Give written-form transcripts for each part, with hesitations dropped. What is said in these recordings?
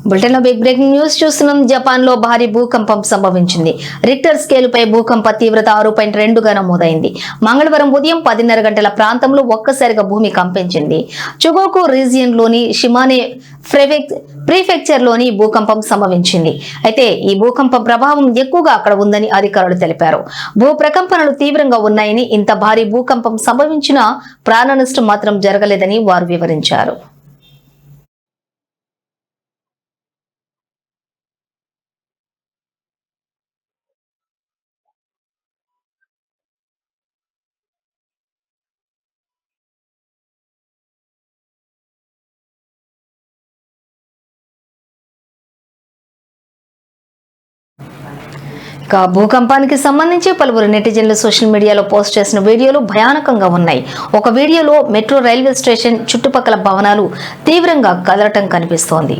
బులెటిన్లో big breaking news చూస్తున్నాం. జపాన్లో భారీ భూకంపం సంభవించింది. రిక్టర్ స్కేలుపై భూకంప తీవ్రత 6.2గా నమోదైంది. మంగళవారం ఉదయం 10:30 గంటల ప్రాంతంలో ఒక్కసారిగా భూమి కంపించింది. చుగోకు రీజియన్లోని షిమానే ప్రీఫెక్చర్లోని భూకంపం సంభవించింది. అయితే ఈ భూకంప ప్రభావం ఎక్కువగా అక్కడ ఉందని అధికారులు తెలిపారు. భూ ప్రకంపనలు తీవ్రంగా ఉన్నాయని, ఇంత భారీ భూకంపం సంభవించినా ప్రాణ నష్టం మాత్రం జరగలేదని వారు వివరించారు. భూకంపానికి సంబంధించి పలువురు నెటిజన్లు సోషల్ మీడియాలో పోస్ట్ చేసిన వీడియోలు భయానకంగా ఉన్నాయి. ఒక వీడియోలో మెట్రో రైల్వే స్టేషన్ చుట్టుపక్కల భవనాలు తీవ్రంగా కదలటం కనిపిస్తోంది.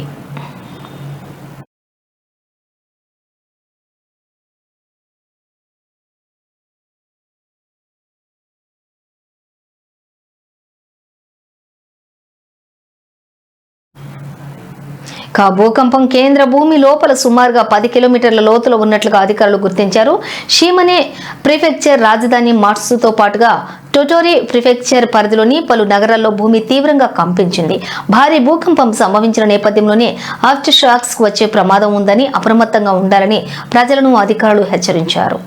భూకంపం కేంద్ర భూమి లోపల సుమారుగా 10 కిలోమీటర్ల లోతులో ఉన్నట్లుగా అధికారులు గుర్తించారు. షిమనే ప్రిఫెక్చర్ రాజధాని మాట్సుతో పాటుగా టోటోరి ప్రిఫెక్చర్ పరిధిలోని పలు నగరాల్లో భూమి తీవ్రంగా కంపించింది. భారీ భూకంపం సంభవించిన నేపథ్యంలోనే ఆఫ్టర్ షాక్స్ వచ్చే ప్రమాదం ఉందని, అప్రమత్తంగా ఉండాలని ప్రజలను అధికారులు హెచ్చరించారు.